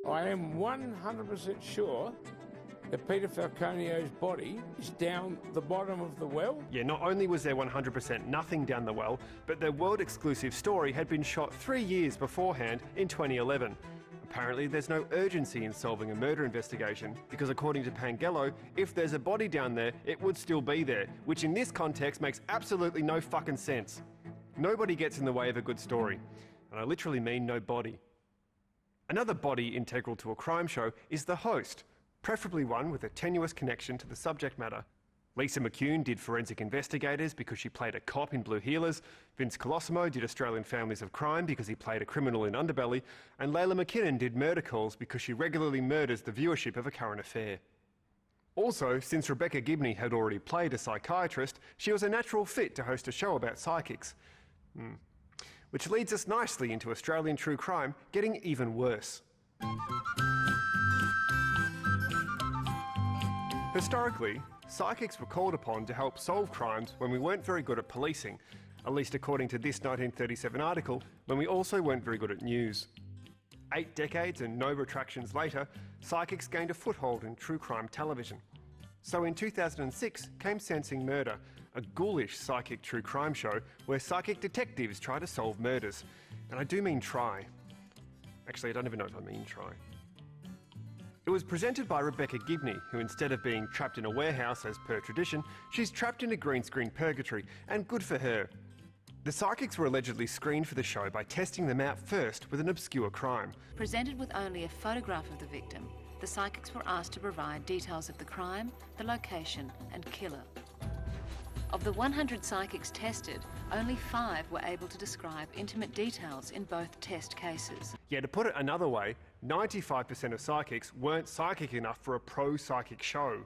I am 100% sure that Peter Falconio's body is down the bottom of the well. Yeah, not only was there 100% nothing down the well, but their world-exclusive story had been shot 3 years beforehand in 2011. Apparently there's no urgency in solving a murder investigation because according to Pangello, if there's a body down there, it would still be there, which in this context makes absolutely no fucking sense. Nobody gets in the way of a good story, and I literally mean no body. Another body integral to a crime show is the host, preferably one with a tenuous connection to the subject matter. Lisa McCune did Forensic Investigators because she played a cop in Blue Heelers, Vince Colosimo did Australian Families of Crime because he played a criminal in Underbelly, and Layla McKinnon did Murder Calls because she regularly murders the viewership of A Current Affair. Also, since Rebecca Gibney had already played a psychiatrist, she was a natural fit to host a show about psychics. Which leads us nicely into Australian true crime getting even worse. Historically, psychics were called upon to help solve crimes when we weren't very good at policing, at least according to this 1937 article, when we also weren't very good at news. 8 decades and no retractions later, psychics gained a foothold in true crime television. So in 2006 came Sensing Murder, a ghoulish psychic true crime show where psychic detectives try to solve murders. And I do mean try. Actually, I don't even know if I mean try. It was presented by Rebecca Gibney, who instead of being trapped in a warehouse as per tradition, she's trapped in a green screen purgatory, and good for her. The psychics were allegedly screened for the show by testing them out first with an obscure crime. Presented with only a photograph of the victim, the psychics were asked to provide details of the crime, the location and killer. Of the 100 psychics tested, only 5 were able to describe intimate details in both test cases. Yeah, to put it another way, 95% of psychics weren't psychic enough for a pro-psychic show.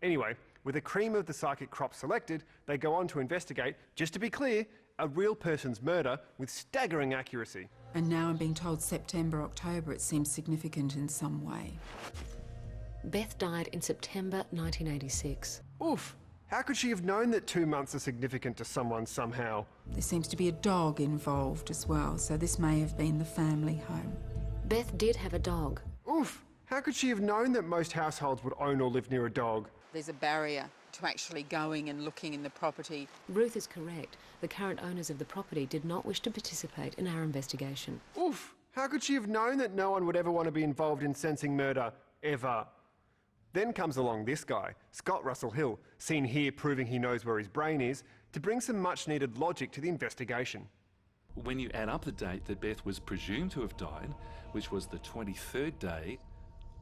Anyway, with a cream of the psychic crop selected, they go on to investigate, just to be clear, a real person's murder with staggering accuracy. And now I'm being told September, October, it seems significant in some way. Beth died in September 1986. Oof! How could she have known that 2 months are significant to someone somehow? There seems to be a dog involved as well, so this may have been the family home. Beth did have a dog. Oof! How could she have known that most households would own or live near a dog? There's a barrier to actually going and looking in the property. Ruth is correct. The current owners of the property did not wish to participate in our investigation. Oof! How could she have known that no one would ever want to be involved in Sensing Murder, ever? Then comes along this guy, Scott Russell Hill, seen here proving he knows where his brain is, to bring some much-needed logic to the investigation. When you add up the date that Beth was presumed to have died, which was the 23rd day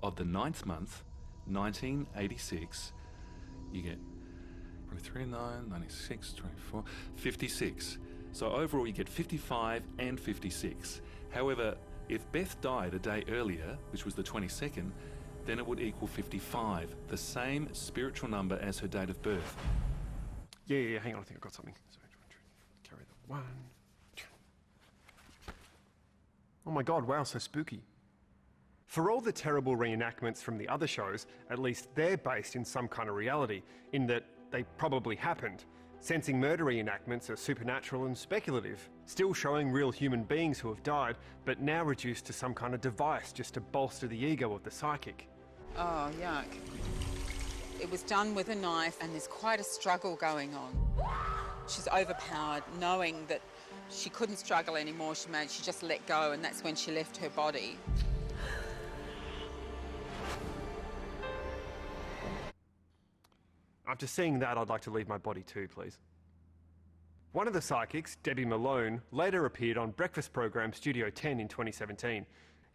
of the 9th month, 1986, you get 39, 96, 24, 56. So overall you get 55 and 56. However, if Beth died a day earlier, which was the 22nd, then it would equal 55, the same spiritual number as her date of birth. Yeah, hang on, I think I've got something. Sorry, carry that one. Oh my God, wow, so spooky. For all the terrible reenactments from the other shows, at least they're based in some kind of reality, in that they probably happened. Sensing Murder reenactments are supernatural and speculative, still showing real human beings who have died, but now reduced to some kind of device just to bolster the ego of the psychic. Oh, yuck. It was done with a knife and there's quite a struggle going on. She's overpowered, knowing that she couldn't struggle anymore. She just let go, and that's when she left her body. After seeing that, I'd like to leave my body too, please. One of the psychics, Debbie Malone, later appeared on breakfast program Studio 10 in 2017.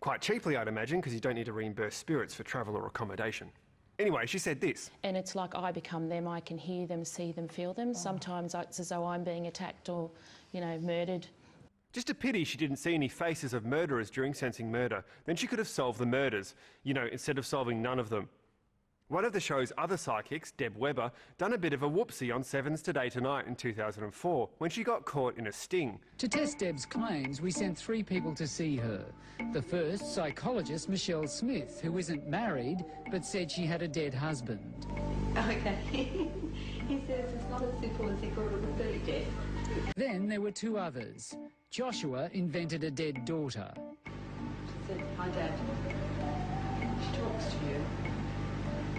Quite cheaply, I'd imagine, because you don't need to reimburse spirits for travel or accommodation. Anyway, she said this. And it's like I become them, I can hear them, see them, feel them. Sometimes it's as though I'm being attacked or, murdered. Just a pity she didn't see any faces of murderers during Sensing Murder. Then she could have solved the murders, instead of solving none of them. One of the show's other psychics, Deb Webber, done a bit of a whoopsie on Seven's Today Tonight in 2004 when she got caught in a sting. To test Deb's claims, we sent 3 people to see her. The first, psychologist Michelle Smith, who isn't married but said she had a dead husband. Okay. He says it's not as simple as he thought it would be, dead. Then there were 2 others. Joshua invented a dead daughter. She said, "Hi, Dad."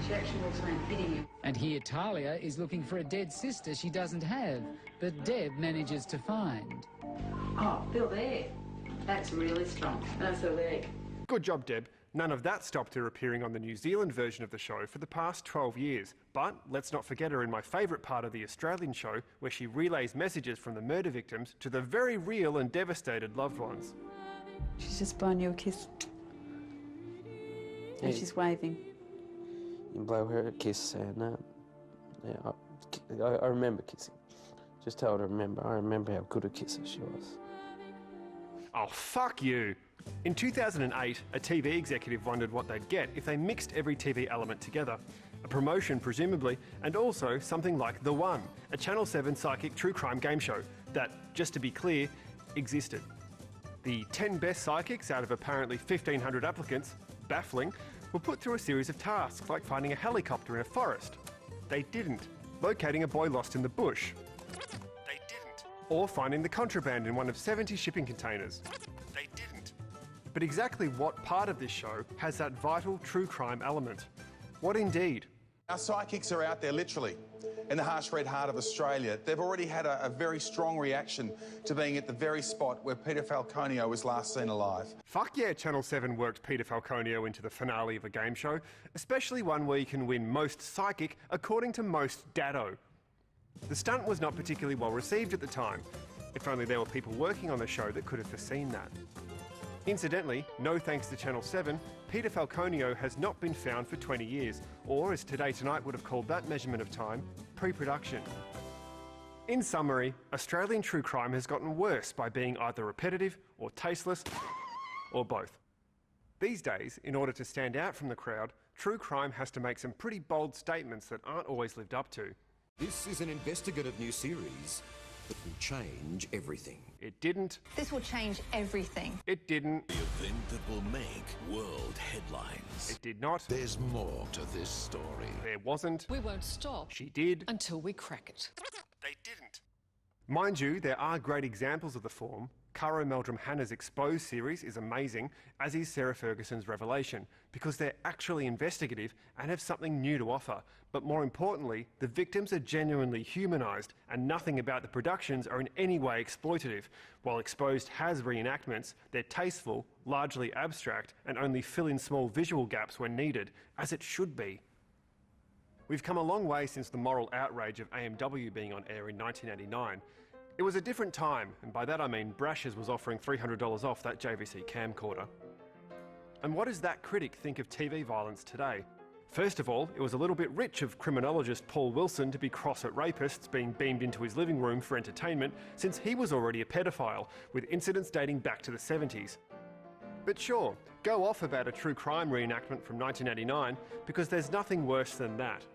She actually walks around hitting him. And here Talia is looking for a dead sister she doesn't have, but Deb manages to find. Oh, Bill, there. That's really strong. That's her leg. Good job, Deb. None of that stopped her appearing on the New Zealand version of the show for the past 12 years. But let's not forget her in my favourite part of the Australian show, where she relays messages from the murder victims to the very real and devastated loved ones. She's just blowing you a kiss. Yeah. And she's waving. You blow her a kiss and I remember kissing. Just tell her I remember how good a kisser she was. Oh, fuck you. In 2008, a TV executive wondered what they'd get if they mixed every TV element together. A promotion, presumably, and also something like The One, a Channel 7 psychic true crime game show that, just to be clear, existed. The 10 best psychics out of apparently 1,500 applicants, baffling, were put through a series of tasks like finding a helicopter in a forest. They didn't. Locating a boy lost in the bush. They didn't. Or finding the contraband in one of 70 shipping containers. They didn't. But exactly what part of this show has that vital true crime element? What indeed? Our psychics are out there literally in the harsh red heart of Australia. They've already had a very strong reaction to being at the very spot where Peter Falconio was last seen alive. Fuck yeah, Channel 7 worked Peter Falconio into the finale of a game show, especially one where you can win most psychic according to most dado. The stunt was not particularly well received at the time. If only there were people working on the show that could have foreseen that. Incidentally, no thanks to Channel 7, Peter Falconio has not been found for 20 years, or as Today Tonight would have called that measurement of time, pre-production. In summary, Australian true crime has gotten worse by being either repetitive or tasteless, or both. These days, in order to stand out from the crowd, true crime has to make some pretty bold statements that aren't always lived up to. This is an investigative new series that will change everything. It didn't. This will change everything. It didn't. The event that will make world headlines. It did not. There's more to this story. There wasn't. We won't stop. She did. Until we crack it. They didn't. Mind you, there are great examples of the form. Caro Meldrum Hanna's Exposed series is amazing, as is Sarah Ferguson's Revelation, because they're actually investigative and have something new to offer. But more importantly, the victims are genuinely humanised, and nothing about the productions are in any way exploitative. While Exposed has reenactments, they're tasteful, largely abstract, and only fill in small visual gaps when needed, as it should be. We've come a long way since the moral outrage of AMW being on air in 1989. It was a different time, and by that I mean Brash's was offering $300 off that JVC camcorder. And what does that critic think of TV violence today? First of all, it was a little bit rich of criminologist Paul Wilson to be cross at rapists being beamed into his living room for entertainment, since he was already a pedophile, with incidents dating back to the 70s. But sure, go off about a true crime reenactment from 1989, because there's nothing worse than that.